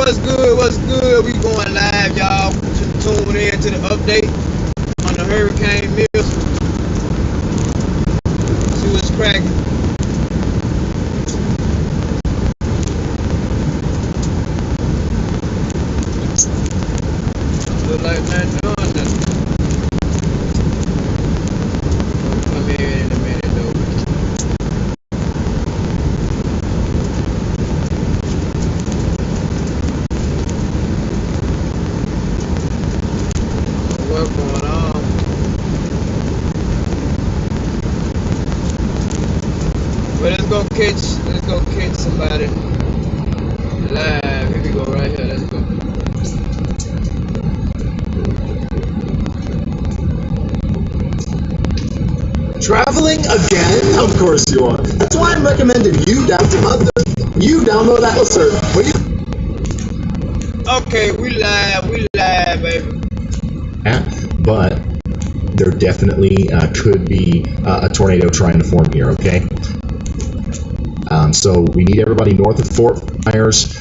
What's good? What's good? We going live, y'all. Tune in to the update on the Hurricane Milton. See what's cracking. Look like not doing nothing. Come here in a minute, though. What's going on? Well, let's go catch somebody live. Here we go, right here. Let's go. Traveling again? Of course you are. That's why I'm recommending you download that alert. Okay, we live, baby. Yeah, but there definitely could be a tornado trying to form here, okay? So we need everybody north of Fort Myers.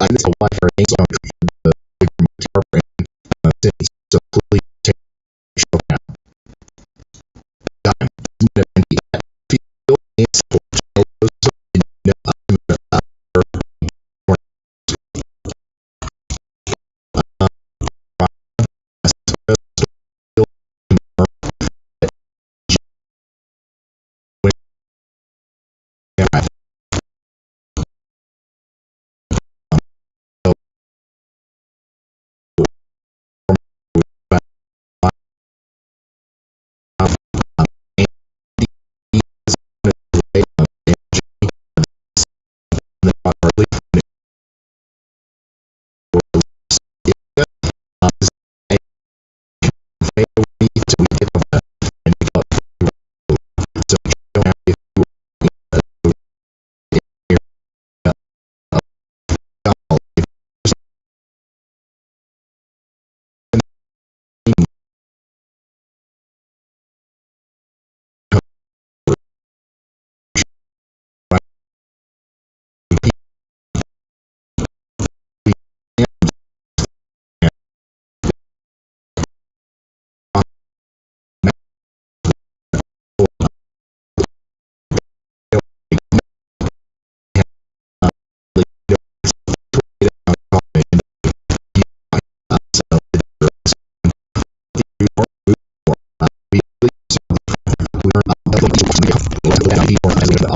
I miss a wife or things on the tower and city, so please take a show now. Feel and support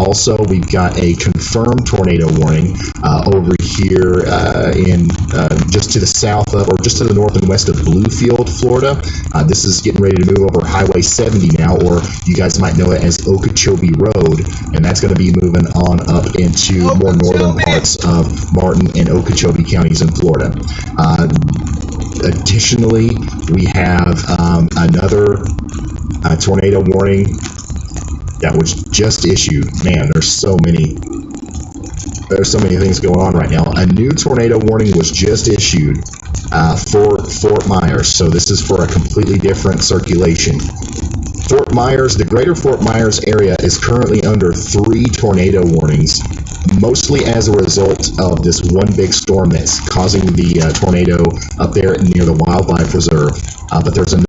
Also, we've got a confirmed tornado warning over here in just to the south of, or just to the north and west of Bluefield, Florida. This is getting ready to move over Highway 70 now, or you guys might know it as Okeechobee Road, and that's going to be moving on up into more northern parts of Martin and Okeechobee counties in Florida. Additionally, we have another tornado warning that was just issued. Man, there's so many things going on right now. A new tornado warning was just issued for Fort Myers, so this is for a completely different circulation. Fort Myers, the greater Fort Myers area is currently under 3 tornado warnings, mostly as a result of this one big storm that's causing the tornado up there near the wildlife reserve. But there's another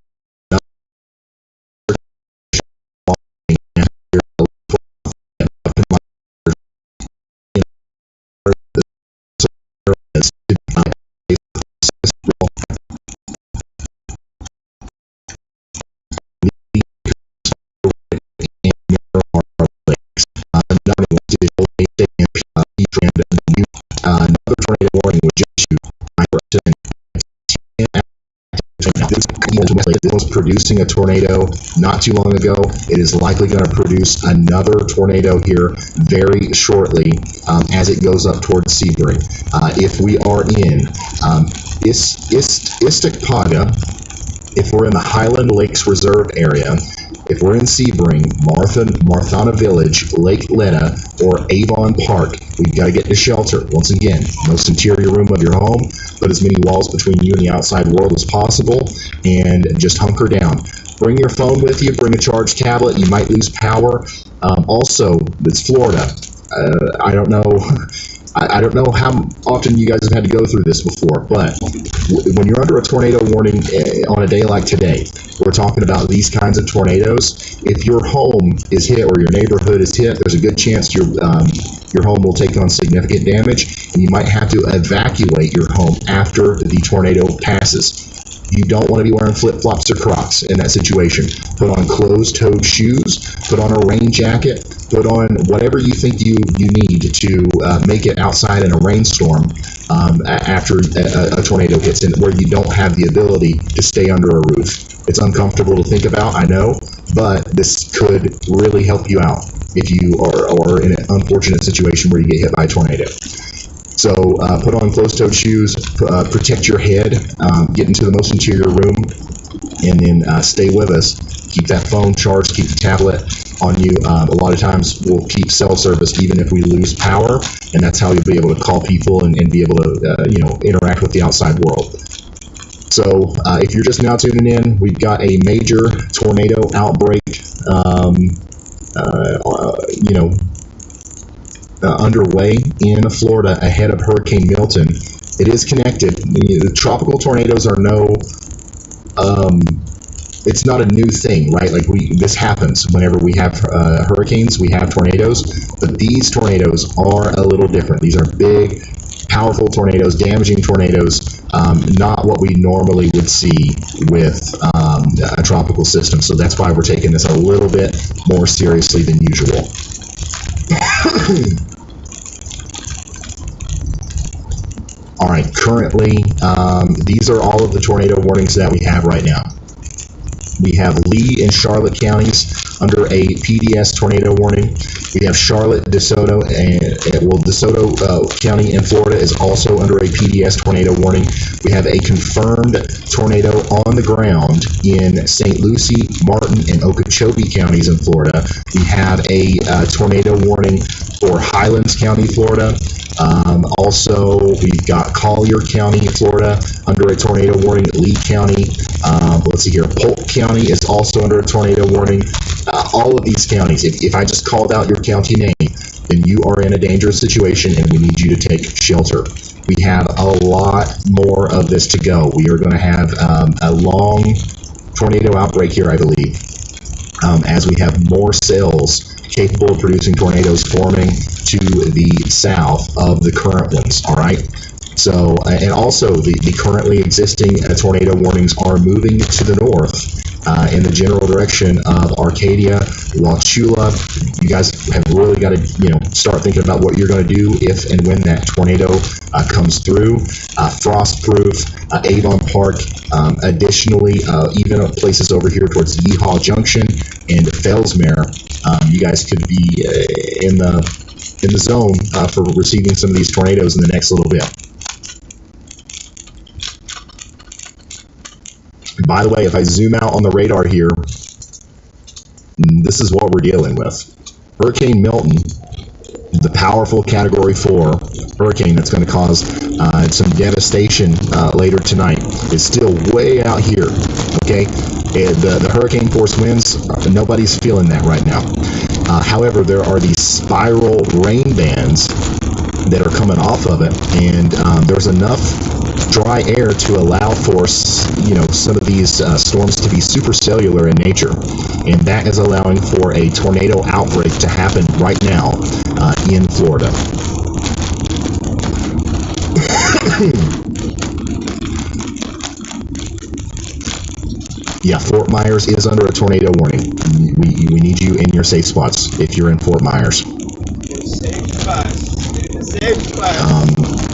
tornado warning was just issued. This was producing a tornado not too long ago. It is likely going to produce another tornado here very shortly as it goes up towards Sebring. If we are in Istakpaga, if we're in the Highland Lakes Reserve area, if we're in Sebring, Marthana Village, Lake Letta, or Avon Park, we've got to get to shelter. Once again, most interior room of your home, put as many walls between you and the outside world as possible, and just hunker down. Bring your phone with you, bring a charged tablet, you might lose power. Also, it's Florida. I don't know how often you guys have had to go through this before, but when you're under a tornado warning on a day like today, we're talking about these kinds of tornadoes. If your home is hit or your neighborhood is hit, there's a good chance your home will take on significant damage, and you might have to evacuate your home after the tornado passes. You don't want to be wearing flip-flops or Crocs in that situation. Put on closed-toed shoes, put on a rain jacket, put on whatever you think you need to make it outside in a rainstorm after a tornado hits, and where you don't have the ability to stay under a roof. It's uncomfortable to think about, I know, but this could really help you out if you are in an unfortunate situation where you get hit by a tornado. So put on closed-toed shoes, protect your head, get into the most interior room, and then stay with us. Keep that phone charged, keep the tablet on you. A lot of times we'll keep cell service even if we lose power, and that's how you'll be able to call people and be able to interact with the outside world. So if you're just now tuning in, we've got a major tornado outbreak underway in Florida ahead of Hurricane Milton. It is connected. The tropical tornadoes are it's not a new thing, right? Like this happens whenever we have hurricanes, we have tornadoes, but these tornadoes are a little different. These are big, powerful tornadoes, damaging tornadoes, not what we normally would see with a tropical system. So that's why we're taking this a little bit more seriously than usual. All right, currently, these are all of the tornado warnings that we have right now. We have Lee and Charlotte counties under a PDS tornado warning. We have Charlotte, DeSoto, DeSoto County in Florida is also under a PDS tornado warning. We have a confirmed tornado on the ground in St. Lucie, Martin, and Okeechobee counties in Florida. We have a tornado warning for Highlands County, Florida. Also, we've got Collier County, Florida, under a tornado warning. Lee County, let's see here, Polk County is also under a tornado warning. All of these counties, if I just called out your county name, then you are in a dangerous situation and we need you to take shelter. We have a lot more of this to go. We are going to have a long tornado outbreak here, I believe, as we have more cells capable of producing tornadoes forming to the south of the current ones, all right? So, and also the currently existing tornado warnings are moving to the north in the general direction of Arcadia, Wauchula. You guys have really got to, start thinking about what you're going to do if and when that tornado comes through. Frostproof, Avon Park, additionally, even places over here towards Yeehaw Junction and Fellsmere, you guys could be in the zone for receiving some of these tornadoes in the next little bit. By the way, if I zoom out on the radar here, this is what we're dealing with. Hurricane Milton, the powerful Category 4 hurricane that's going to cause some devastation later tonight, is still way out here, okay? The hurricane force winds, nobody's feeling that right now. However, there are these spiral rain bands that are coming off of it, and there's enough dry air to allow for some of these storms to be supercellular in nature, and that is allowing for a tornado outbreak to happen right now in Florida. Yeah, Fort Myers is under a tornado warning. We need you in your safe spots if you're in Fort Myers.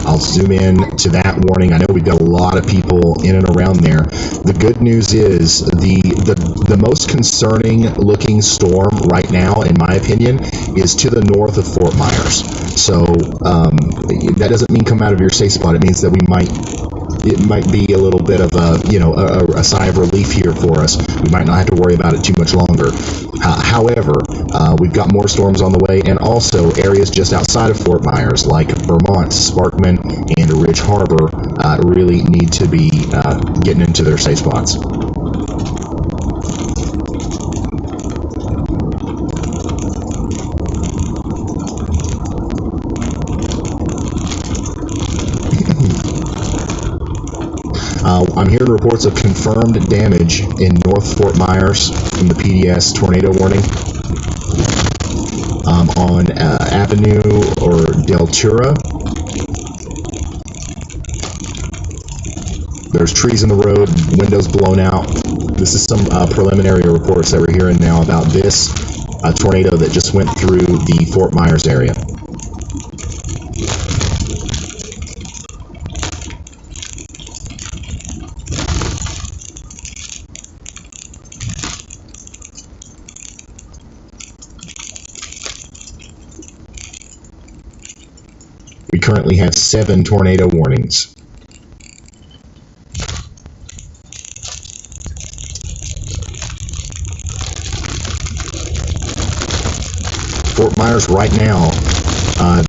I'll zoom in to that warning. I know we've got a lot of people in and around there. The good news is the most concerning looking storm right now, in my opinion, is to the north of Fort Myers. So that doesn't mean come out of your safe spot. It means that it might be a little bit of a sigh of relief here for us. We might not have to worry about it too much longer. However, we've got more storms on the way, and also areas just outside of Fort Myers, like Vermont, Sparkman, and Ridge Harbor, really need to be getting into their safe spots. I'm hearing reports of confirmed damage in North Fort Myers from the PDS tornado warning on Avenue or Deltura. There's trees in the road, windows blown out. This is some preliminary reports that we're hearing now about this tornado that just went through the Fort Myers area. We currently have 7 tornado warnings. Fort Myers right now,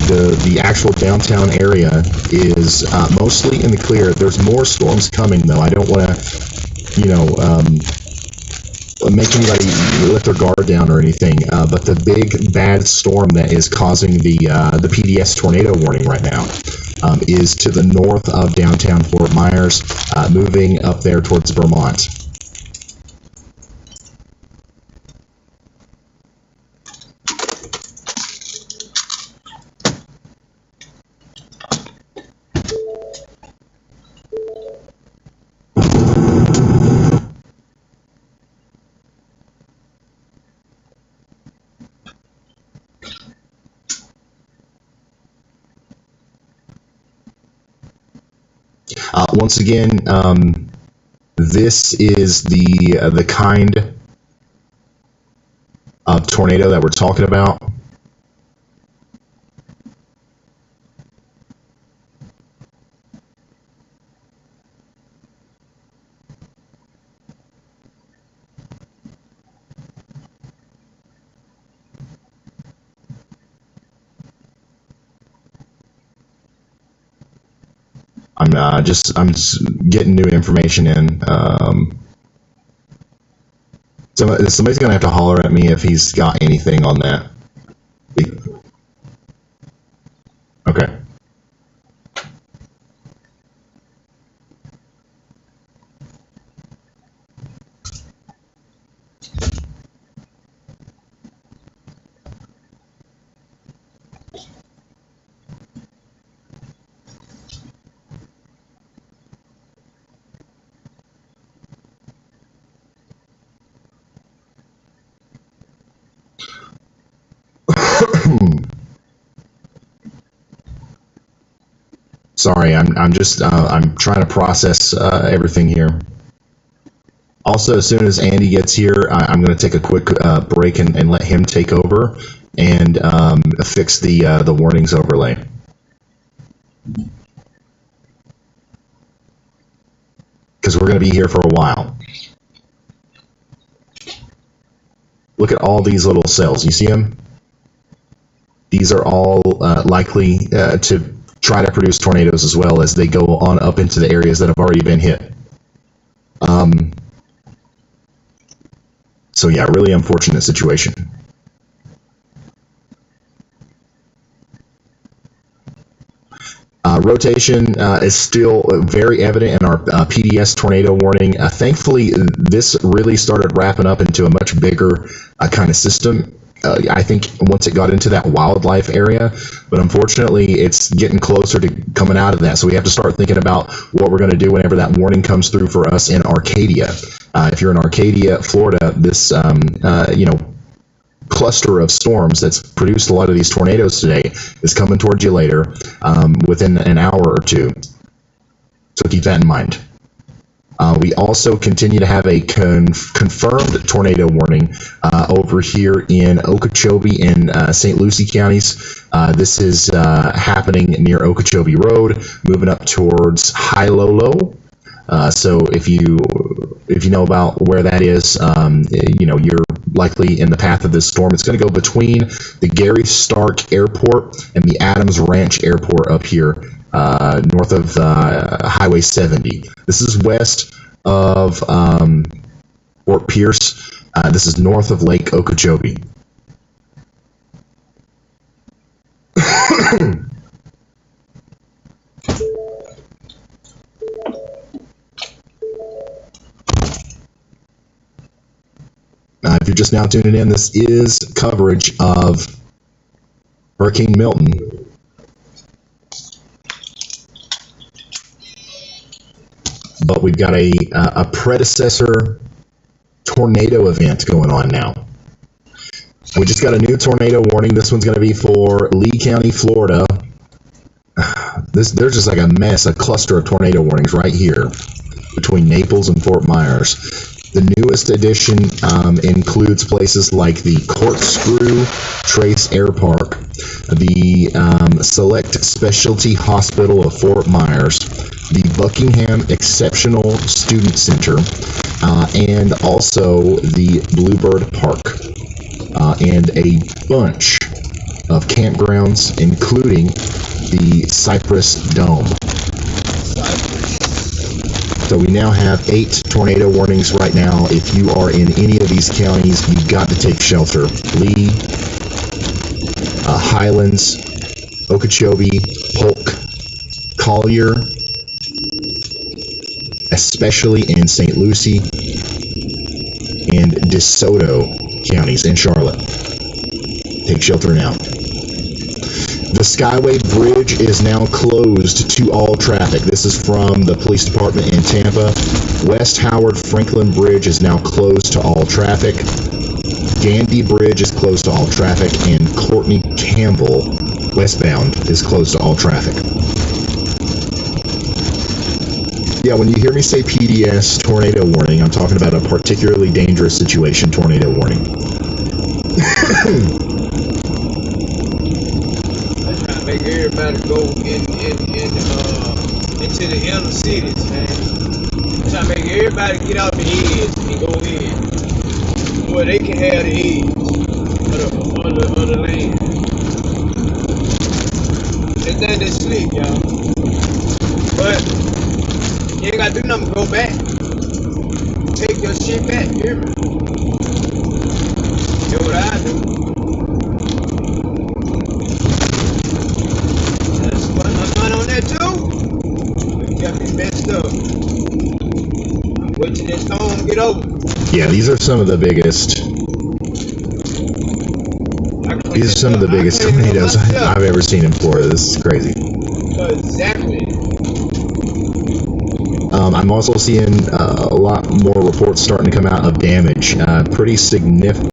the actual downtown area is mostly in the clear. There's more storms coming, though. I don't want to, make anybody let their guard down or anything. But the big bad storm that is causing the PDS tornado warning right now is to the north of downtown Fort Myers, moving up there towards Vermont. Once again, this is the kind of tornado that we're talking about. I'm just getting new information in. Somebody's gonna have to holler at me if he's got anything on that. Okay. Sorry, I'm just I'm trying to process everything here. Also, as soon as Andy gets here, I'm going to take a quick break and let him take over and fix the warnings overlay. Because we're going to be here for a while. Look at all these little cells. You see them? These are all likely to try to produce tornadoes as well as they go on up into the areas that have already been hit. So yeah, really unfortunate situation. Rotation is still very evident in our PDS tornado warning. Thankfully, this really started wrapping up into a much bigger kind of system. I think once it got into that wildlife area, but unfortunately it's getting closer to coming out of that. So we have to start thinking about what we're going to do whenever that warning comes through for us in Arcadia. If you're in Arcadia, Florida, this cluster of storms that's produced a lot of these tornadoes today is coming towards you later within an hour or two. So keep that in mind. We also continue to have a confirmed tornado warning over here in Okeechobee and St. Lucie counties. This is happening near Okeechobee Road, moving up towards High-Low-Low. So if you know about where that is, you're likely in the path of this storm. It's going to go between the Gary Stark Airport and the Adams Ranch Airport up here, north of Highway 70. This is west of Fort Pierce. This is north of Lake Okeechobee. If you're just now tuning in, this is coverage of Hurricane Milton. But we've got a predecessor tornado event going on now. We just got a new tornado warning. This one's going to be for Lee County, Florida. There's just like a mess, a cluster of tornado warnings right here between Naples and Fort Myers. The newest edition includes places like the Corkscrew Trace Air Park, the Select Specialty Hospital of Fort Myers, the Buckingham Exceptional Student Center, and also the Bluebird Park, and a bunch of campgrounds, including the Cypress Dome. So we now have 8 tornado warnings right now. If you are in any of these counties, you've got to take shelter. Lee, Highlands, Okeechobee, Polk, Collier, especially in St. Lucie, and DeSoto counties in Charlotte. Take shelter now. The Skyway Bridge is now closed to all traffic. This is from the police department in Tampa. West Howard Franklin Bridge is now closed to all traffic. Gandy Bridge is closed to all traffic, and Courtney Campbell westbound is closed to all traffic. Yeah, when you hear me say PDS tornado warning, I'm talking about a particularly dangerous situation tornado warning. Make everybody go into the inner cities, man. Try to make everybody get out the edge and go in where they can have the edge of the land. They think they sleep, y'all. But you ain't gotta do nothing but go back. Take your shit back, you hear me? That's what I do. Too. You got me messed up. Wait till this storm get over. Yeah, these are some of the biggest. These are some of the biggest tornadoes I've ever seen in Florida. This is crazy. Exactly. I'm also seeing a lot more reports starting to come out of damage. Pretty significant.